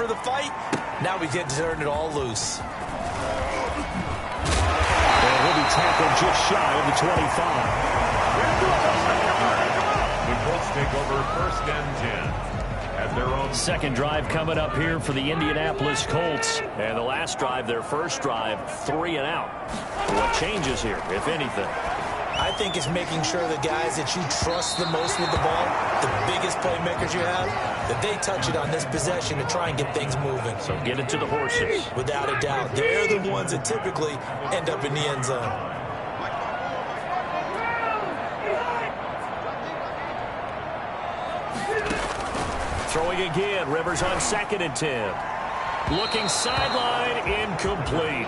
for the fight. Now we get to turn it all loose. And he'll be tackled just shy of the 25. The Colts take over 1st and 10. At their own. Second drive coming up here for the Indianapolis Colts. And the last drive, their first drive, 3 and out. What changes here, if anything? I think it's making sure the guys that you trust the most with the ball, the biggest playmakers you have, that they touch it on this possession to try and get things moving. So get it to the horses. Without a doubt. They're the ones that typically end up in the end zone. Throwing again. Rivers on 2nd and 10. Looking sideline, incomplete.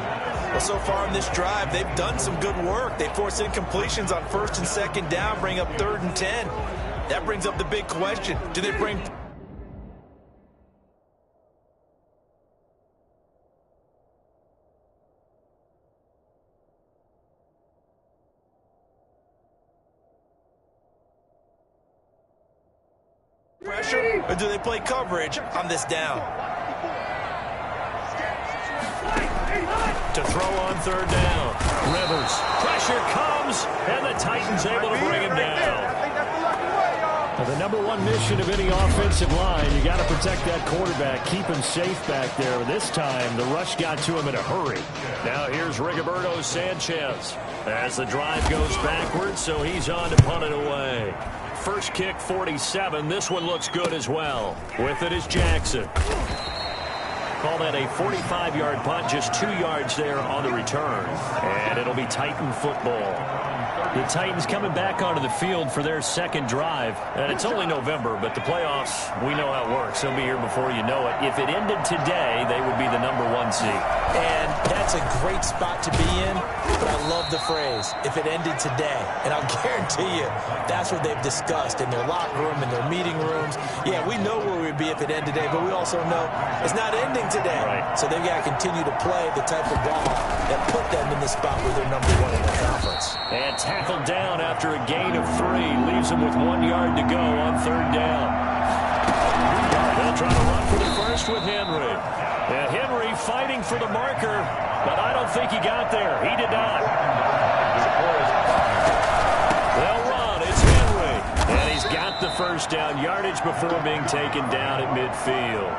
Well, so far in this drive, they've done some good work. They force incompletions on 1st and 2nd down, bring up 3rd and 10. That brings up the big question. Do they bring pressure, or do they play coverage on this down? To throw on 3rd down. Rivers. Pressure comes, and the Titans able to bring him down. Well, the #1 mission of any offensive line, you got to protect that quarterback, keep him safe back there. This time, the rush got to him in a hurry. Now here's Rigoberto Sanchez as the drive goes backwards, so he's on to punt it away. First kick, 47. This one looks good as well. With it is Jackson. Call that a 45-yard punt, just 2 yards there on the return. And it'll be Titan football. The Titans coming back onto the field for their second drive. And it's only November, but the playoffs, we know how it works. They'll be here before you know it. If it ended today, they would be the #1 seed. And that's a great spot to be in, but I love the phrase, if it ended today. And I'll guarantee you, that's what they've discussed in their locker room, in their meeting rooms. Yeah, we know where we'd be if it ended today, but we also know it's not ending today. Right. So they've got to continue to play the type of ball that put them in the spot where they're #1 in the conference. And tackled down after a gain of 3. Leaves him with 1 yard to go on 3rd down. They'll try to run for the first with Henry. And Henry fighting for the marker, but I don't think he got there. He did not. They'll run. It's Henry. And he's got the first down. Yardage before being taken down at midfield.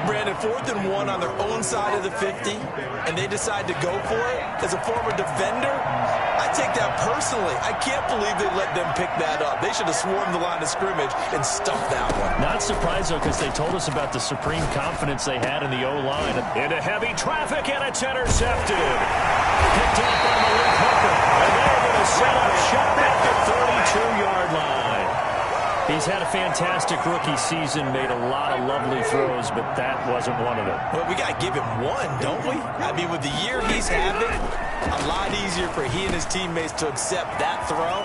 Brandon, 4th and 1 on their own side of the 50, and they decide to go for it. As a former defender, I take that personally. I can't believe they let them pick that up. They should have swarmed the line of scrimmage and stuffed that one. Not surprised, though, because they told us about the supreme confidence they had in the O-line. Into heavy traffic, and it's intercepted. Picked up by Malik Hooker, and they're going to set up shop at the 32-yard line. He's had a fantastic rookie season, made a lot of lovely throws, but that wasn't one of them. Well, we got to give him one, don't we? I mean, with the year he's having, a lot easier for he and his teammates to accept that throw,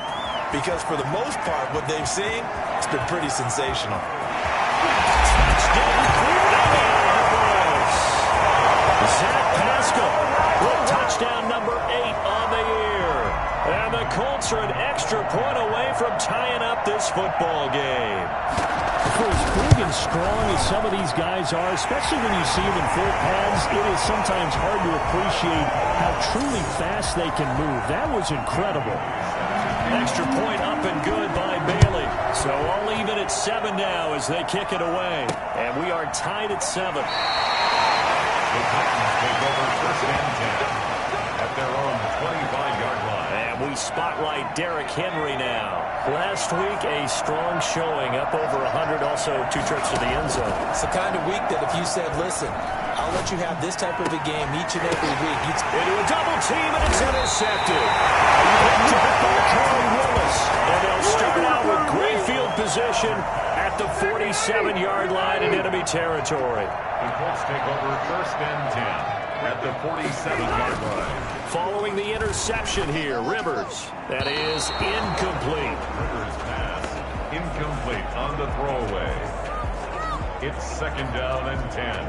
because for the most part, what they've seen, it's been pretty sensational. Zach Pascal with touchdown number 8 on the year. And the Colts are an extra point away from tying up this football game. For as big and strong as some of these guys are, especially when you see them in full pads, it is sometimes hard to appreciate how truly fast they can move. That was incredible. Extra point up and good by Bailey. So all even at 7 now as they kick it away. And we are tied at 7. The Titans take over 1st and 10 at their own 25-yard line. And we spotlight Derrick Henry now. Last week, a strong showing, up over 100, also 2 trips to the end zone. It's the kind of week that if you said, listen, I'll let you have this type of a game each and every week. Into a double team, and it's intercepted. Picked up by Corey Willis. And they'll start out with great field position at the 47-yard line in enemy territory. The Colts take over 1st and 10 at the 47-yard line. Following the interception here, Rivers. That is incomplete. Rivers pass incomplete on the throwaway. It's 2nd down and 10.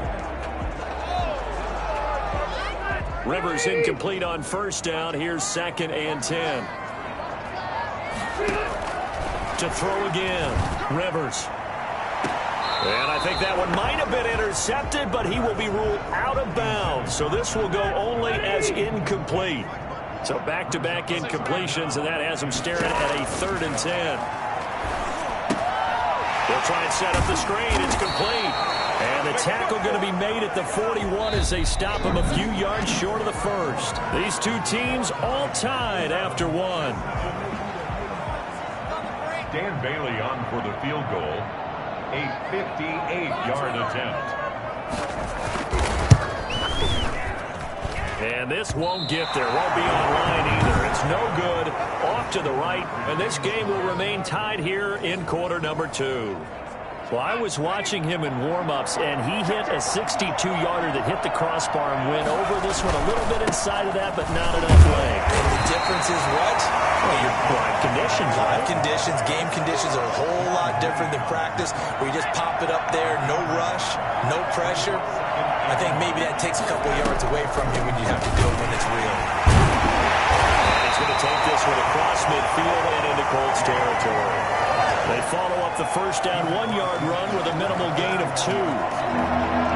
Rivers incomplete on 1st down. Here's 2nd and 10. To throw again. Rivers. And I think that one might have been intercepted, but he will be ruled out of bounds. So this will go only as incomplete. So back-to-back incompletions, and that has him staring at a 3rd and 10. They'll try and set up the screen. It's complete. And the tackle going to be made at the 41 as they stop him a few yards short of the first. These two teams all tied after one. Dan Bailey on for the field goal. A 58-yard attempt. And this won't get there. Won't be online either. It's no good. Off to the right. And this game will remain tied here in quarter number 2. Well, I was watching him in warm-ups, and he hit a 62-yarder that hit the crossbar and went over this one a little bit inside of that, but not enough leg. And the difference is what? Well, your live conditions, right? Live conditions, game conditions are a whole lot different than practice, where you just pop it up there, no rush, no pressure. I think maybe that takes a couple yards away from you when you have to do it when it's real. And he's going to take this one across midfield and into Colts territory. They follow up the first down 1-yard run with a minimal gain of 2.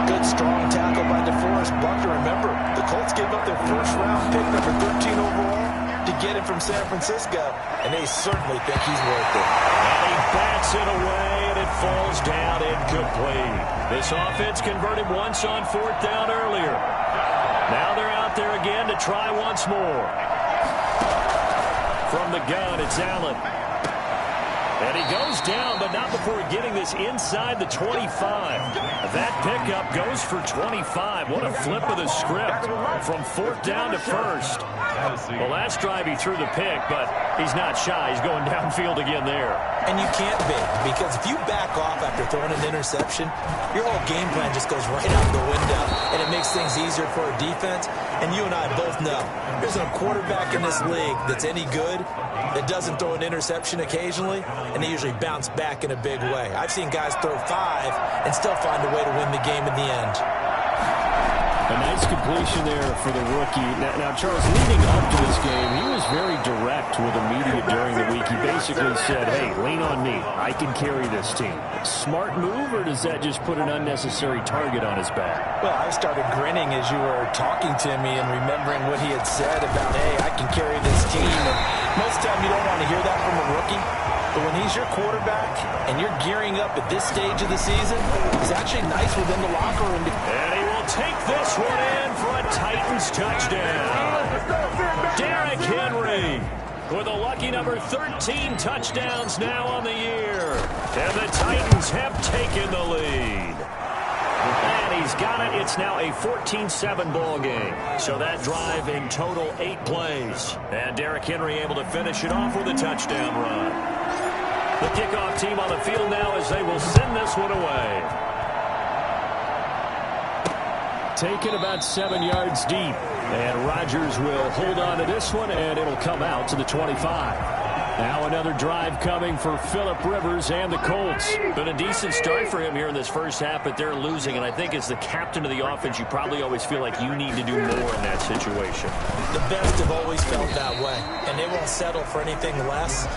Good strong tackle by DeForest Buckner. Remember, the Colts gave up their first-round pick, number 13 overall, to get him from San Francisco, and they certainly think he's worth it. And he bats it away, and it falls down incomplete. This offense converted once on 4th down earlier. Now they're out there again to try once more. From the gun, it's Allen. And he goes down, but not before getting this inside the 25. That pickup goes for 25. What a flip of the script from 4th down to 1st. The last drive he threw the pick, but he's not shy. He's going downfield again there. And you can't be, because if you back off after throwing an interception, your whole game plan just goes right out the window, and it makes things easier for a defense. And you and I both know there's no quarterback in this league that's any good that doesn't throw an interception occasionally, and they usually bounce back in a big way. I've seen guys throw 5 and still find a way to win the game in the end. A nice completion there for the rookie. Now, Charles, leading up to this game, he was very direct with the media during the week. He basically said, hey, lean on me. I can carry this team. Smart move, or does that just put an unnecessary target on his back? Well, I started grinning as you were talking to me and remembering what he had said about, hey, I can carry this team. And most of the time you don't want to hear that from a rookie. But when he's your quarterback and you're gearing up at this stage of the season, it's actually nice within the locker room. And he will take this one in for a Titans touchdown. Derrick Henry with a lucky number 13 touchdowns now on the year. And the Titans have taken the lead. And he's got it. It's now a 14-7 ball game. So that drive in total 8 plays. And Derrick Henry able to finish it off with a touchdown run. The kickoff team on the field now as they will send this one away. Taken about 7 yards deep. And Rodgers will hold on to this one, and it'll come out to the 25. Now another drive coming for Phillip Rivers and the Colts. Been a decent start for him here in this first half, but they're losing. And I think as the captain of the offense, you probably always feel like you need to do more in that situation. The best have always felt that way, and they won't settle for anything less.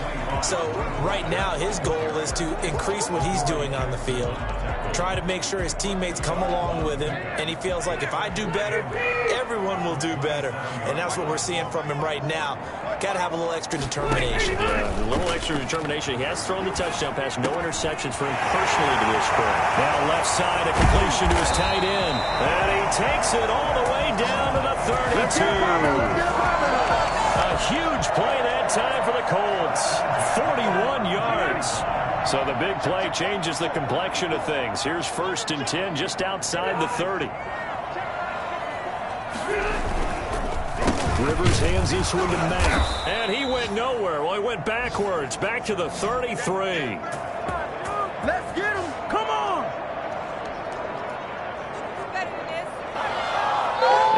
So right now his goal is to increase what he's doing on the field, try to make sure his teammates come along with him, and he feels like if I do better, everyone will do better. And that's what we're seeing from him right now. Got to have a little extra determination. Yeah, a little extra determination. He has thrown the touchdown pass. No interceptions for him personally to this point. Now left side, a completion to his tight end. And he takes it all the way down to the 32. A huge play that time for the Colts. 41 yards. So the big play changes the complexion of things. Here's 1st and 10 just outside the 30. Rivers hands this one to Matt. And he went nowhere. Well, he went backwards. Back to the 33. Let's get him. Come on.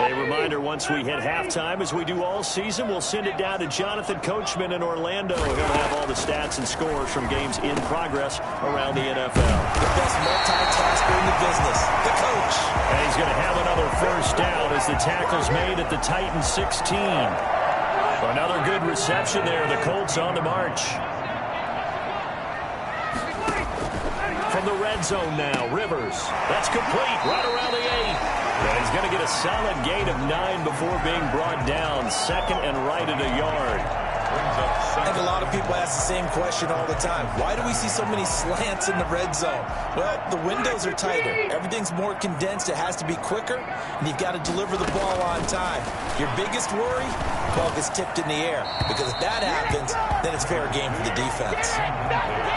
A reminder, once we hit halftime, as we do all season, we'll send it down to Jonathan Coachman in Orlando. He'll have all the stats and scores from games in progress around the NFL. The best multitasker in the business, the coach. And he's going to have another first down as the tackle's made at the Titans 16. Another good reception there. The Colts on the march. from the red zone now. Rivers. That's complete right around the 8. And he's going to get a solid gain of 9 before being brought down. Second and right at a yard. I think a lot of people ask the same question all the time. Why do we see so many slants in the red zone? Well, the windows are tighter. Everything's more condensed. It has to be quicker, and you've got to deliver the ball on time. Your biggest worry? Ball gets tipped in the air, because if that happens, then it's fair game for the defense.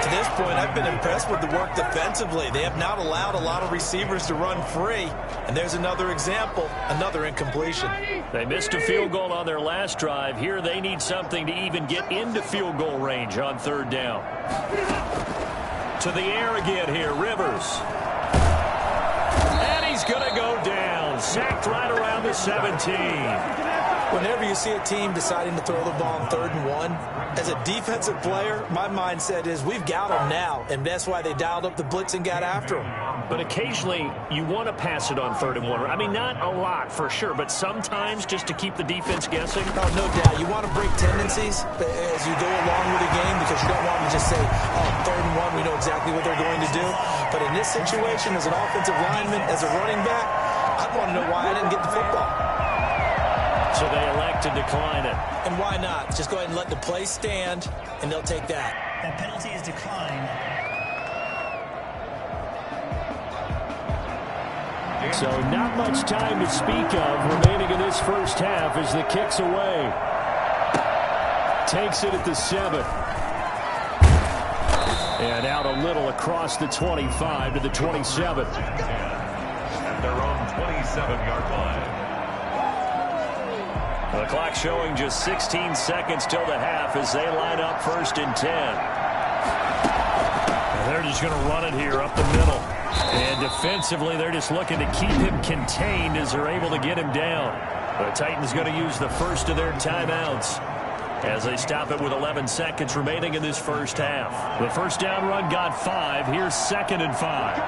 To this point, I've been impressed with the work defensively. They have not allowed a lot of receivers to run free, and there's another example, another incompletion. They missed a field goal on their last drive. Here they need something to even get into field goal range on third down. To the air again here, Rivers. And he's going to go down. Sacked right around the 17. Whenever you see a team deciding to throw the ball on 3rd and 1, as a defensive player, my mindset is we've got them now, and that's why they dialed up the blitz and got after them. But occasionally, you want to pass it on 3rd and 1. I mean, not a lot for sure, but sometimes just to keep the defense guessing. Oh, no doubt. You want to break tendencies as you go along with the game because you don't want to just say, oh, 3rd and 1, we know exactly what they're going to do. But in this situation, as an offensive lineman, as a running back, I'd want to know why I didn't get the football. So they elect to decline it. And why not? Just go ahead and let the play stand, and they'll take that. That penalty is declined. So not much time to speak of remaining in this first half as the kick's away. Takes it at the 7. And out a little across the 25 to the 27. At their own 27-yard line. The clock showing just 16 seconds till the half as they line up 1st and 10. And they're just going to run it here up the middle. And defensively, they're just looking to keep him contained as they're able to get him down. The Titans going to use the first of their timeouts as they stop it with 11 seconds remaining in this first half. The first down run got 5. Here's 2nd and 5.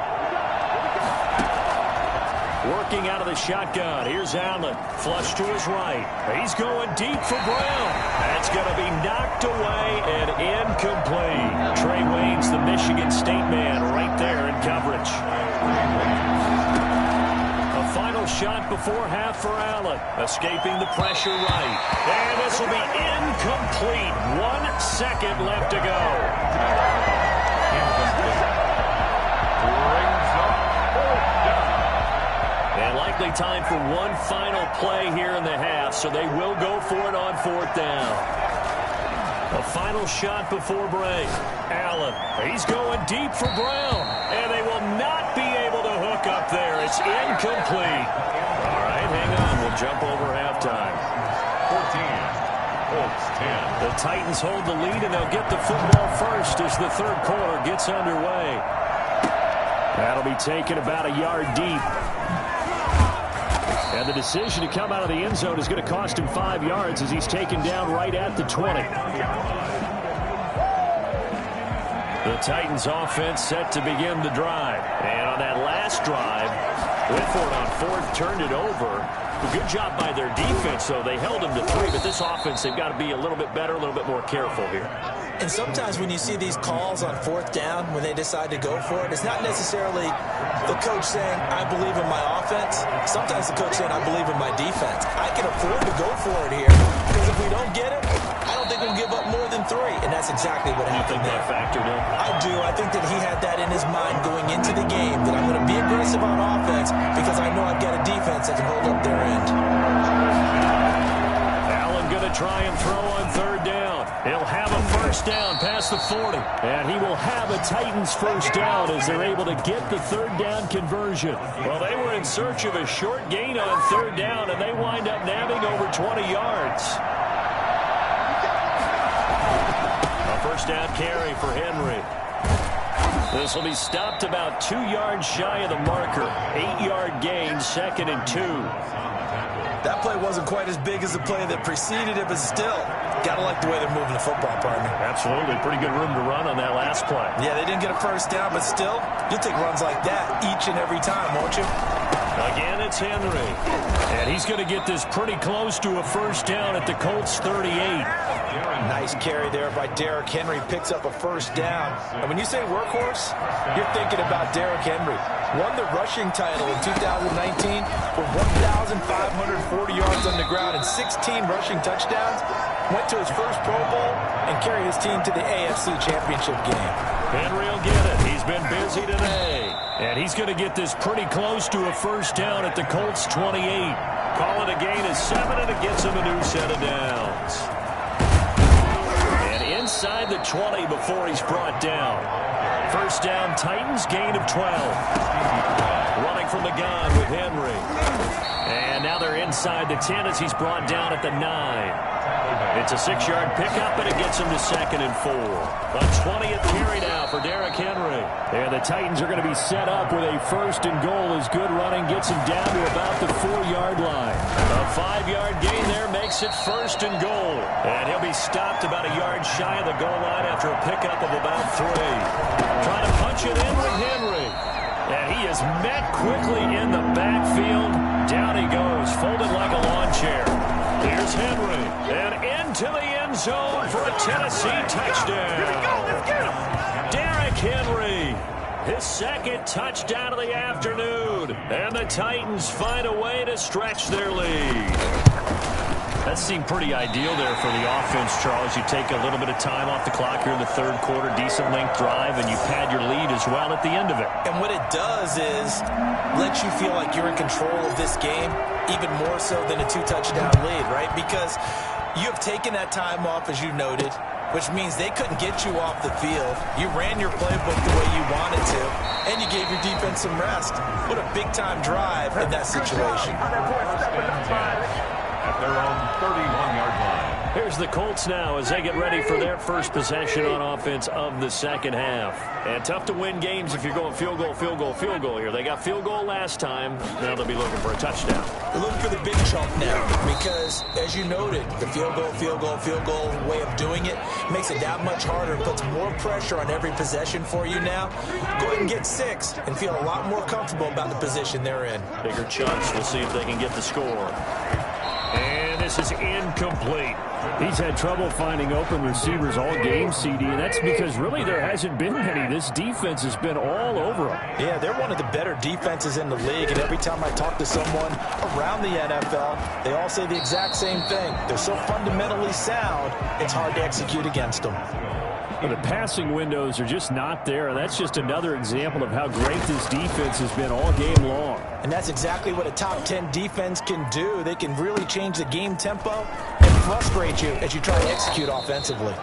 Working out of the shotgun. Here's Allen. Flush to his right. He's going deep for Brown. That's going to be knocked away and incomplete. Trey Waynes, the Michigan State man, right there in coverage. A final shot before half for Allen. Escaping the pressure right. And this will be incomplete. 1 second left to go. And likely time for one final play here in the half, so they will go for it on 4th down. A final shot before break. Allen, he's going deep for Brown, and they will not be able to hook up there. It's incomplete. All right, hang on. We'll jump over halftime. 14, Colts 10. The Titans hold the lead, and they'll get the football first as the third quarter gets underway. That'll be taken about a yard deep. And the decision to come out of the end zone is going to cost him 5 yards as he's taken down right at the 20. The Titans offense set to begin the drive. And on that last drive, went for it on 4th, turned it over. A good job by their defense, though. They held them to 3, but this offense, they've got to be a little bit better, a little bit more careful here. And sometimes when you see these calls on 4th down, when they decide to go for it, it's not necessarily the coach saying, I believe in my offense. Sometimes the coach saying, I believe in my defense. I can afford to go for it here, because if we don't get it, I don't think we'll give up more than 3. And that's exactly what happened there. You think that factored in? I do. I think that he had that in his mind going into the game, that I'm going to be aggressive on offense because I know I've got a defense that can hold up their end. Allen going to try and throw on 3rd down. He'll have a first down past the 40. And he will have a Titans first down as they're able to get the 3rd down conversion. Well, they were in search of a short gain on 3rd down, and they wind up nabbing over 20 yards. A first down carry for Henry. This will be stopped about 2 yards shy of the marker. 8-yard gain, 2nd and 2. That play wasn't quite as big as the play that preceded it, but still, got to like the way they're moving the football, partner. Absolutely. Pretty good room to run on that last play. Yeah, they didn't get a first down, but still, you'll take runs like that each and every time, won't you? Again, it's Henry. And he's going to get this pretty close to a first down at the Colts 38. Nice carry there by Derrick Henry. Picks up a first down. And when you say workhorse, you're thinking about Derrick Henry. Won the rushing title in 2019 with 1,540 yards on the ground and 16 rushing touchdowns. Went to his first Pro Bowl and carried his team to the AFC Championship game. Henry will get it. He's been busy today. And he's going to get this pretty close to a first down at the Colts 28. Call it a gain of 7, and it gets him a new set of downs. And inside the 20 before he's brought down. First down, Titans, gain of 12. Running from the gun with Henry. And now they're inside the 10 as he's brought down at the 9. It's a 6-yard pickup, and it gets him to 2nd and 4. A 20th carry now for Derrick Henry. And the Titans are going to be set up with a 1st and goal as good running gets him down to about the 4-yard line. A 5-yard gain there makes it 1st and goal. And he'll be stopped about a yard shy of the goal line after a pickup of about 3. Trying to punch it in with Henry. And he is met quickly in the backfield. Down he goes, folded like a lawn chair. Here's Henry, and into the end zone for a Tennessee touchdown. Here we go, let's get him. Derrick Henry, his 2nd touchdown of the afternoon. And the Titans find a way to stretch their lead. That seemed pretty ideal there for the offense, Charles. You take a little bit of time off the clock here in the 3rd quarter, decent length drive, and you pad your lead as well at the end of it. And what it does is let you feel like you're in control of this game, even more so than a 2-touchdown lead, right? Because you have taken that time off, as you noted, which means they couldn't get you off the field. You ran your playbook the way you wanted to, and you gave your defense some rest. What a big-time drive in that situation. At their own 31-yard line. Here's the Colts now as they get ready for their first possession on offense of the 2nd half. And tough to win games if you're going field goal, field goal, field goal here. They got field goal last time. Now they'll be looking for a touchdown. They're looking for the big chunk now because, as you noted, the field goal, field goal, field goal way of doing it makes it that much harder and puts more pressure on every possession for you now. Go ahead and get 6 and feel a lot more comfortable about the position they're in. Bigger chunks. We'll see if they can get the score. And this is incomplete. He's had trouble finding open receivers all game, CD, and that's because really there hasn't been many. This defense has been all over him. Yeah, they're one of the better defenses in the league, and every time I talk to someone around the NFL, they all say the exact same thing. They're so fundamentally sound, it's hard to execute against them. Well, the passing windows are just not there. That's just another example of how great this defense has been all game long. And that's exactly what a top 10 defense can do. They can really change the game tempo and frustrate you as you try to execute offensively.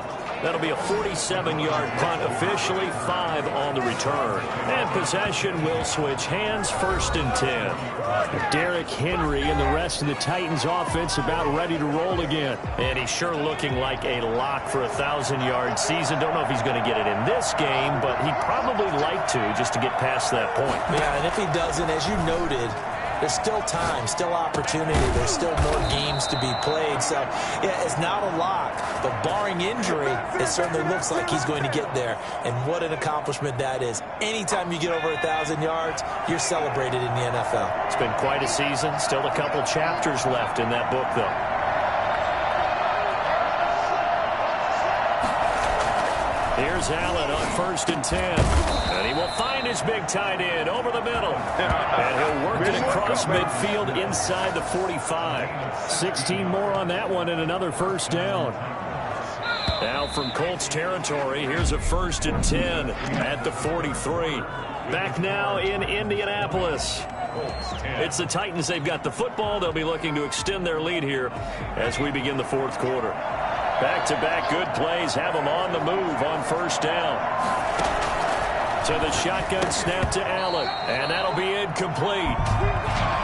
That'll be a 47-yard punt, officially 5 on the return. And possession will switch hands, 1st and 10. Derrick Henry and the rest of the Titans offense about ready to roll again. And he's sure looking like a lock for a 1,000-yard season. Don't know if he's going to get it in this game, but he'd probably like to just to get past that point. Yeah, and if he doesn't, as you noted, there's still time, still opportunity. There's still more games to be played. So, yeah, it's not a lock. But barring injury, it certainly looks like he's going to get there. And what an accomplishment that is. Anytime you get over 1,000 yards, you're celebrated in the NFL. It's been quite a season. Still a couple chapters left in that book, though. Here's Allen on 1st and 10. And he will find his big tight end over the middle. And he'll work it across midfield inside the 45. 16 more on that one and another first down. Now from Colts territory, here's a 1st and 10 at the 43. Back now in Indianapolis. It's the Titans. They've got the football. They'll be looking to extend their lead here as we begin the 4th quarter. Back-to-back good plays have them on the move on 1st down. To the shotgun snap to Allen, and that'll be incomplete.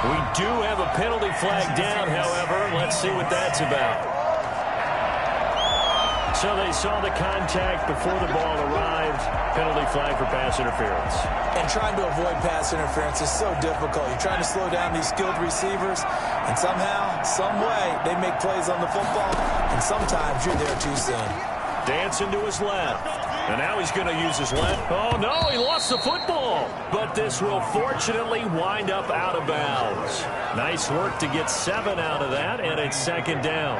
We do have a penalty flag down, however. Let's see what that's about. So they saw the contact before the ball arrived. Penalty flag for pass interference. And trying to avoid pass interference is so difficult. You're trying to slow down these skilled receivers, and somehow, some way, they make plays on the football, and sometimes you're there too soon. Dancing to his left. And now he's going to use his left. Oh, no, he lost the football. But this will fortunately wind up out of bounds. Nice work to get 7 out of that, and it's second down.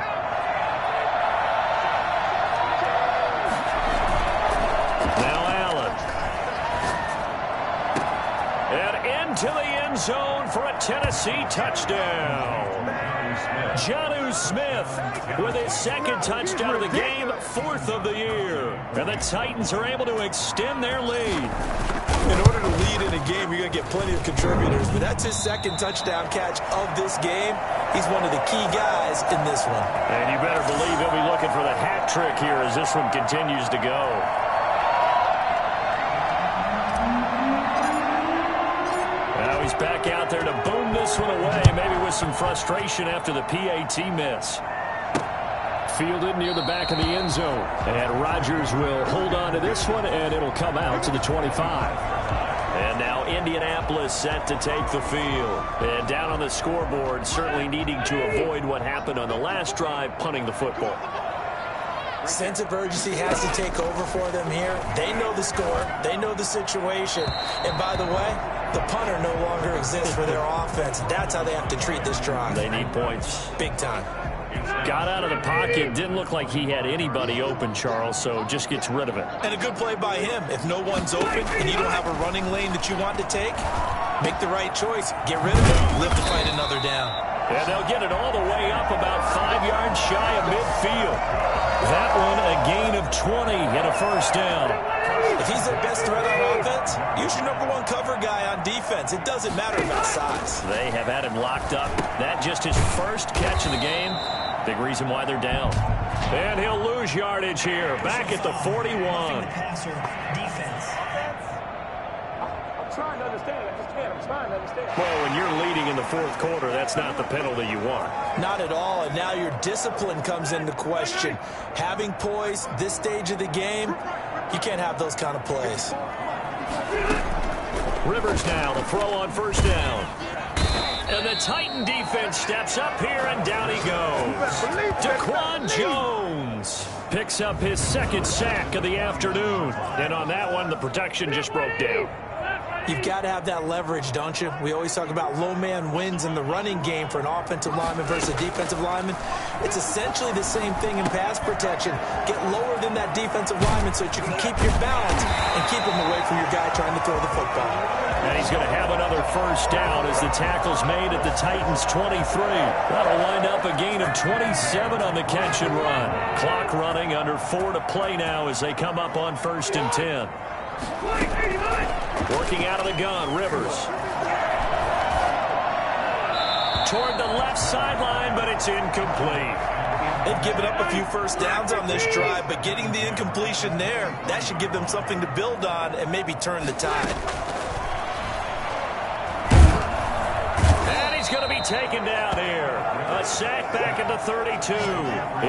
Now Allen. And into the end zone for a Tennessee touchdown. Jonnu Smith with his second touchdown of the game, 4th of the year. And the Titans are able to extend their lead. In order to lead in a game, you're going to get plenty of contributors, but that's his second touchdown catch of this game. He's one of the key guys in this one. And you better believe he'll be looking for the hat trick here as this one continues to go. Now he's back out there to boom this one away, maybe with some frustration after the PAT miss. Fielded near the back of the end zone. And Rodgers will hold on to this one, and it'll come out to the 25. And now Indianapolis set to take the field. And down on the scoreboard, certainly needing to avoid what happened on the last drive, punting the football. Sense of urgency has to take over for them here. They know the score. They know the situation. And by the way, the punter no longer exists for their offense. That's how they have to treat this drive. They need points. Big time. Got out of the pocket. Didn't look like he had anybody open, Charles, so just gets rid of it. And a good play by him. If no one's open and you don't have a running lane that you want to take, make the right choice. Get rid of it. Live to fight another down. And they'll get it all the way up about 5 yards shy of midfield. That one a gain of 20 and a first down. If he's their best threat on offense, use your #1 cover guy on defense. It doesn't matter about size. They have had him locked up. That just his first catch of the game. Big reason why they're down. And he'll lose yardage here. Back at the 41. I'm trying to understand. I just can't. I'm trying to understand. Well, when you're leading in the 4th quarter, that's not the penalty you want. Not at all, and now your discipline comes into question. Having poise this stage of the game, you can't have those kind of plays. Rivers now to throw on first down. And the Titan defense steps up here, and down he goes. Daquan Jones picks up his second sack of the afternoon. And on that one, the protection just broke down. You've got to have that leverage, don't you? We always talk about low man wins in the running game for an offensive lineman versus a defensive lineman. It's essentially the same thing in pass protection. Get lower than that defensive lineman so that you can keep your balance and keep him away from your guy trying to throw the football. And he's going to have another first down as the tackle's made at the Titans' 23. That'll wind up a gain of 27 on the catch and run. Clock running, under 4 to play now as they come up on 1st and 10. Working out of the gun, Rivers. Toward the left sideline, but it's incomplete. They've given up a few first downs on this drive, but getting the incompletion there, that should give them something to build on and maybe turn the tide. And he's going to be taken down here. A sack back at the 32.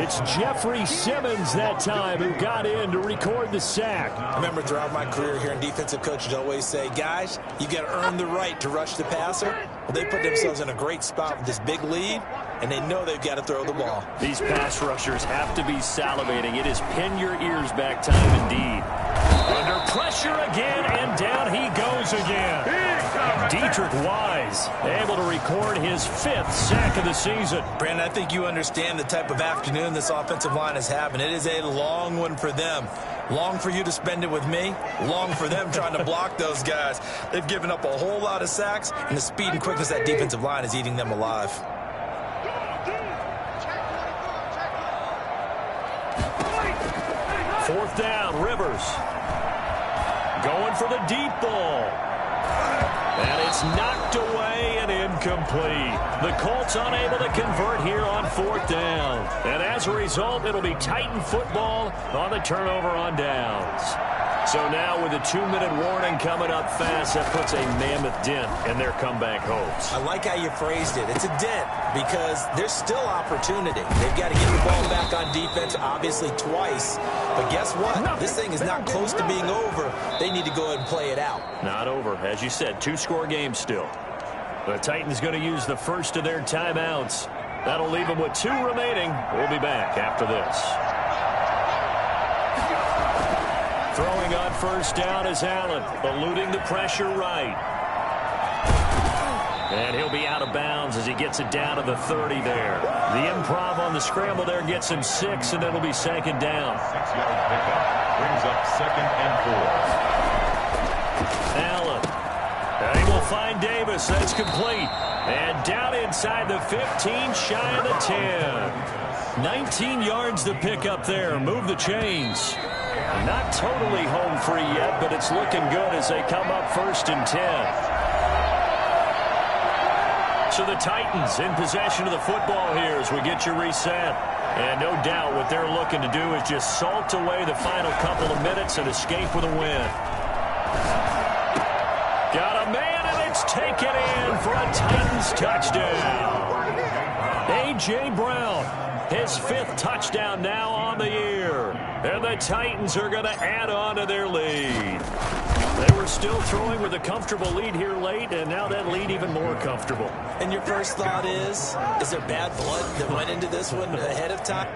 It's Jeffrey Simmons that time who got in to record the sack. I remember throughout my career here in defensive coaches always say, guys, you got to earn the right to rush the passer. Well, they put themselves in a great spot with this big lead, and they know they've got to throw the ball. These pass rushers have to be salivating. It is pin your ears back time indeed. Under pressure again, and down he goes again. Dietrich Wise able to record his 5th sack of the season. Brandon, I think you understand the type of afternoon this offensive line is having. It is a long one for them. Long for you to spend it with me. Long for them trying to block those guys. They've given up a whole lot of sacks, and the speed and quickness of that defensive line is eating them alive. Fourth down, Rivers. Going for the deep ball. And it's knocked away and incomplete. The Colts unable to convert here on 4th down. And as a result, it'll be Titan football on the turnover on downs. So now with a 2-minute warning coming up fast, that puts a mammoth dent in their comeback hopes. I like how you phrased it. It's a dent because there's still opportunity. They've got to get the ball back on defense, obviously twice. But guess what? This thing is not close to being over. They need to go ahead and play it out. Not over. As you said, 2-score game still. The Titans going to use the first of their timeouts. That'll leave them with 2 remaining. We'll be back after this. Throwing on first down is Allen, eluding the pressure right. And he'll be out of bounds as he gets it down to the 30 there. The improv on the scramble there gets him 6, and it'll be second down. 6-yard pickup brings up 2nd and 4. Allen. And he will find Davis. That's complete. And down inside the 15, shy of the 10. 19 yards to pick up there. Move the chains. Not totally home free yet, but it's looking good as they come up 1st and 10. So the Titans in possession of the football here as we get you reset. And no doubt what they're looking to do is just salt away the final couple of minutes and escape with a win. Got a man, and it's taken in for a Titans touchdown. A.J. Brown, his 5th touchdown now on the year. And the Titans are going to add on to their lead. They were still throwing with a comfortable lead here late, and now that lead even more comfortable. And your first thought is there bad blood that went into this one ahead of time?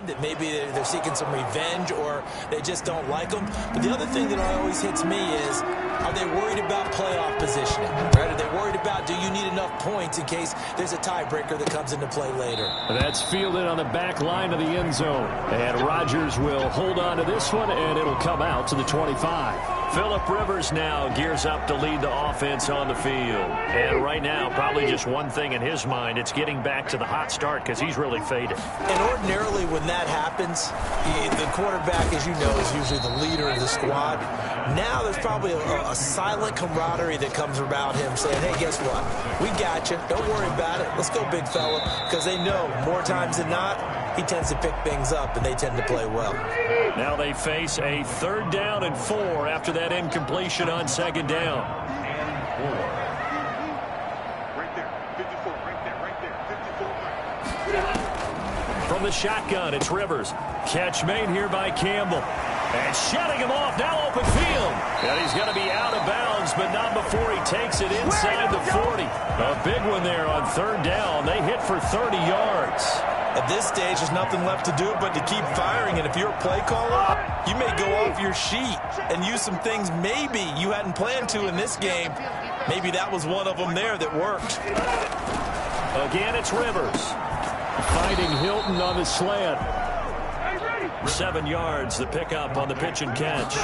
That maybe they're seeking some revenge or they just don't like them. But the other thing that always hits me is, are they worried about playoff positioning? Right? Are they worried about, do you need enough points in case there's a tiebreaker that comes into play later? That's fielded on the back line of the end zone. And Rodgers will hold on to this one, and it'll come out to the 25. Phillip Rivers now gears up to lead the offense on the field. And right now, probably just one thing in his mind, it's getting back to the hot start because he's really faded. And ordinarily when that happens, the quarterback, as you know, is usually the leader of the squad. Now there's probably a silent camaraderie that comes about him saying, hey, guess what? We got you. Don't worry about it. Let's go, big fella. Because they know more times than not, he tends to pick things up, and they tend to play well. Now they face a 3rd down and 4 after that incompletion on 2nd down. Right there, 54, right there, 54. From the shotgun, it's Rivers. Catch made here by Campbell. And shutting him off, now open field. And he's going to be out of bounds, but not before he takes it inside the 40. A big one there on 3rd down. They hit for 30 yards. At this stage, there's nothing left to do but to keep firing. And if you're a play caller, you may go off your sheet and use some things maybe you hadn't planned to in this game. Maybe that was one of them there that worked. Again, it's Rivers. Fighting Hilton on the slant. 7 yards, the pickup on the pitch and catch.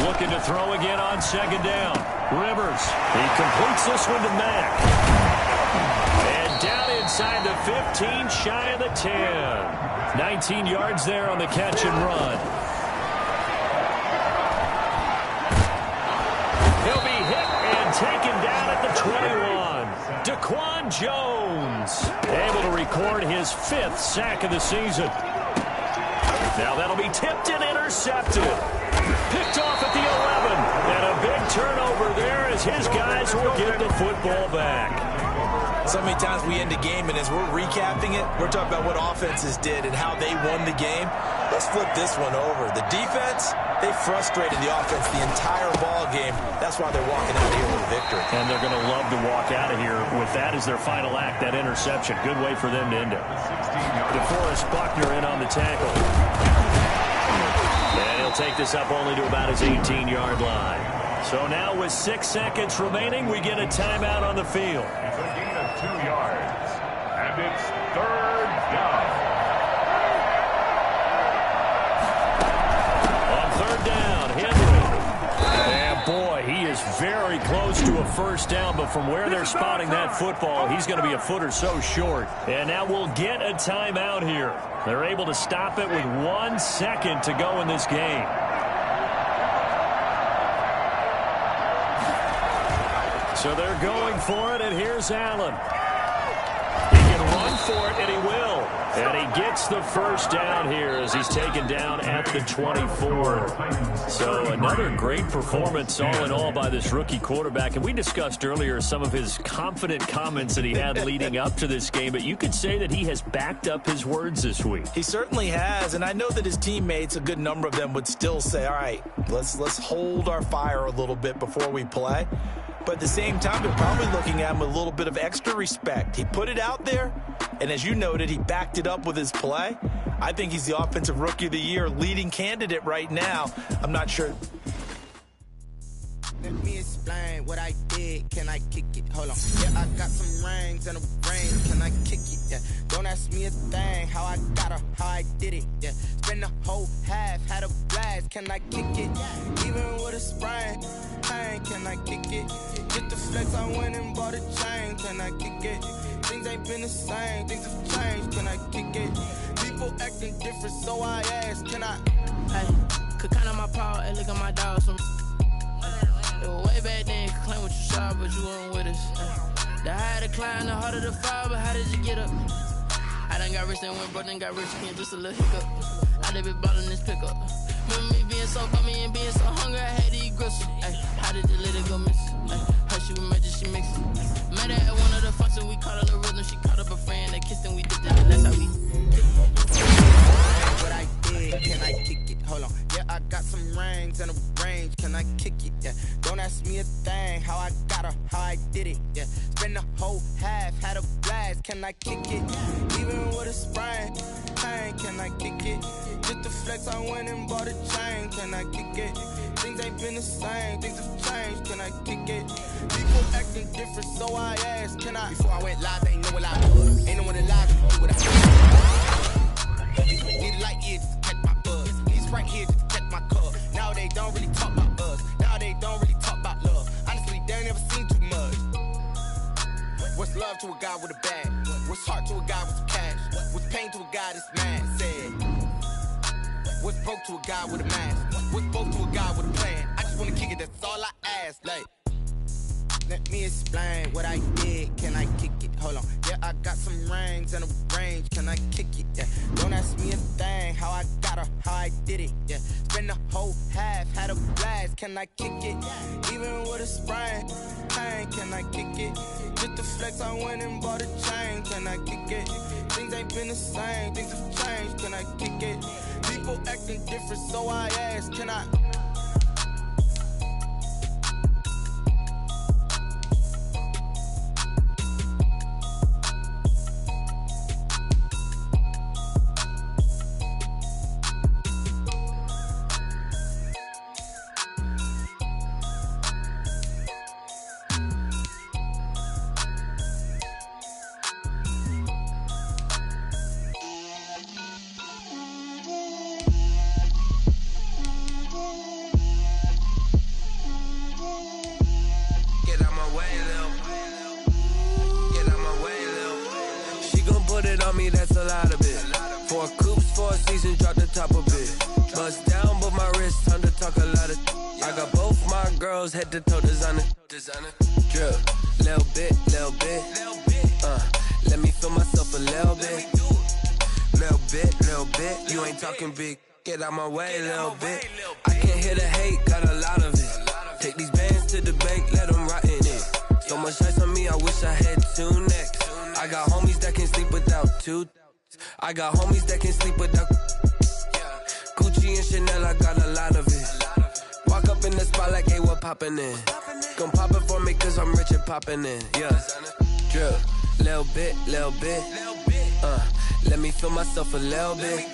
Looking to throw again on 2nd down. Rivers, he completes this one to Mack. And down inside the 15, shy of the 10. 19 yards there on the catch and run. He'll be hit and taken down at the 21. Daquan Jones able to record his 5th sack of the season. Now that'll be tipped and intercepted. Picked off at the 11. And a big turnover there as his guys will get the football back. So many times we end a game, and as we're recapping it, we're talking about what offenses did and how they won the game. Let's flip this one over. The defense, they frustrated the offense the entire ball game. That's why they're walking out of here with a victory. And they're going to love to walk out of here with that as their final act, that interception. Good way for them to end it. DeForest Buckner in on the tackle. And he'll take this up only to about his 18-yard line. So now with 6 seconds remaining, we get a timeout on the field. It's a gain of 2 yards. And it's third down. On third down, Henry. And boy, he is very close to a first down, but from where they're spotting that football, he's going to be a foot or so short. And now we'll get a timeout here. They're able to stop it with 1 second to go in this game. So they're going for it, and here's Allen. He can run for it, and he will. And he gets the first down here as he's taken down at the 24. So another great performance all in all by this rookie quarterback. And we discussed earlier some of his confident comments that he had leading up to this game. But you could say that he has backed up his words this week. He certainly has. And I know that his teammates, a good number of them, would still say, all right, let's hold our fire a little bit before we play. But at the same time, they're probably looking at him with a little bit of extra respect. He put it out there, and as you noted, he backed it up with his play. I think he's the Offensive Rookie of the Year leading candidate right now. I'm not sure. Let me explain what I did. Can I kick it? Hold on. Yeah, I got some rings and a ring. Can I kick it? Yeah. Don't ask me a thing. How I got her, how I did it. Yeah. Spend the whole half, had a blast. Can I kick it? Even with a sprain. Hey, can I kick it? Get the flex, I went and bought a chain. Can I kick it? Things ain't been the same. Things have changed. Can I kick it? People acting different, so I asked. Can I? Hey, could count on my power and look at my dogs. Way back then, you could claim what you saw, but you weren't with us. The higher the climb, the harder the fall, but how did you get up? I done got rich and went broke, then got rich again, just a little hiccup. I done been ballin' this pickup. Remember me being so bummy and being so hungry, I had to eat gristle. Ay, how did the little go miss? Her she was magic, she mixed it. Met her at one of the functions, we caught her the rhythm, she caught up a friend, they kissed and we dipped it, and that's how we what I did, can I kick it? Hold on. Yeah, I got some rings and a range. Can I kick it? Yeah. Don't ask me a thing. How I got her, how I did it. Yeah. Spend the whole half, had a blast. Can I kick it? Even with a sprain. Hey, can I kick it? Just the flex, I went and bought a chain. Can I kick it? Things ain't been the same. Things have changed. Can I kick it? People acting different, so I asked. Can I? Before I went live, they ain't know what I was. Ain't no one alive to do what I did. Need a light ear just to catch my buzz. These right here just to catch my cup. Now they don't really talk about us. Now they don't really talk about love. Honestly, they ain't never seen too much. What's love to a guy with a bag? What's heart to a guy with some cash? What's pain to a guy that's mad? Said. What's broke to a guy with a mask? What's broke to a guy with a plan? I just wanna kick it, that's all I ask. Like, let me explain what I did. Can I kick it? Hold on. Yeah, I got some rings and a range. Can I kick it? Yeah. Don't ask me a thing. How I got her, how I did it. Yeah. Spend the whole half, had a blast. Can I kick it? Even with a sprain. Hey, can I kick it? Just the flex, I went and bought a chain. Can I kick it? Things ain't been the same. Things have changed. Can I kick it? People acting different, so I asked. Can I? That's a lot of it. 4 coops, 4 seasons, drop the top of it. Bust down, but my wrist, time to talk a lot of. I got both my girls head to toe designer. Drip, little bit. Let me feel myself a little bit. Little bit. You ain't talking big. Get out my way, little bit. I can't hear the hate, got a lot of it. Take these bands to the bank, let them rot in it. So much ice on me, I wish I had 2 necks. I got homies that can sleep without 2. I got homies that can sleep without. Gucci and Chanel, I got a lot of it. Walk up in the spot like, hey, what poppin' in? Gon' pop it for me cause I'm rich and poppin' in, yeah. Drip, little bit, let me feel myself a little bit.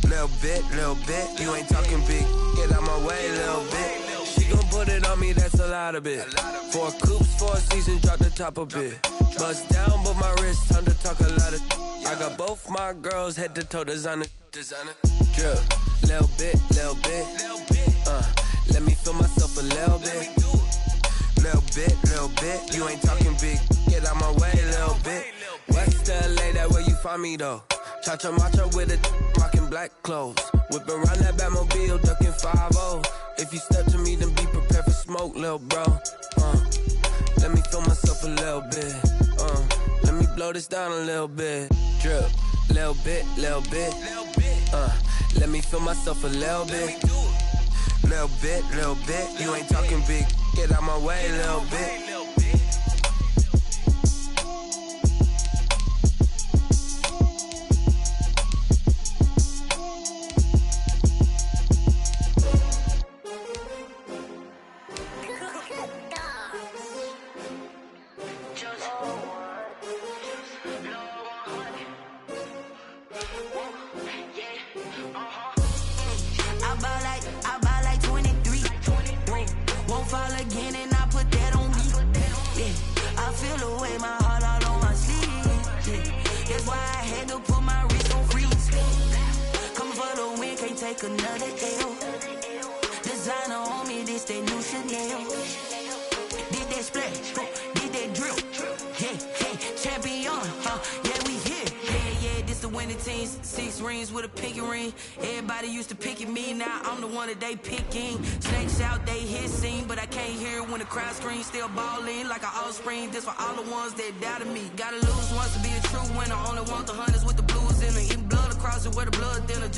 Little bit, you ain't talking big. Get out my way, little bit. She gon' put it on me, that's a lot of it. 4 coops, 4 seasons, drop the top a bit. Bust down, but my wrist, time to talk a lot of. I got both my girls head to toe designer. Drip, little bit, let me feel myself a little bit. Little bit, you ain't talking big. Get out my way, little bit. West LA, that where you find me though. Cha-cha matcha with a rockin' black clothes. Whip around that Batmobile, ducking 5-0. If you step to me, then be prepared for smoke, lil' bro. Let me feel myself a little bit. Let me blow this down a little bit. Drip, little bit. Let me feel myself a little bit. Little bit, you ain't talking big. Get out my way, little bit. Another L. Designer on me, this that new Chanel. Did that splash, did that drip. Yeah, champion, yeah, we here. Yeah, this the winning team. 6 rings with a pinky ring. Everybody used to pick at me, now I'm the one that they picking. Snakes out, they hit scene, but I can't hear it when the crowd screams. Still ballin' like an offspring. This for all the ones that doubted me. Gotta lose once to be a true winner. Only want the hunters with the blues in the blood across it where the blood thinner.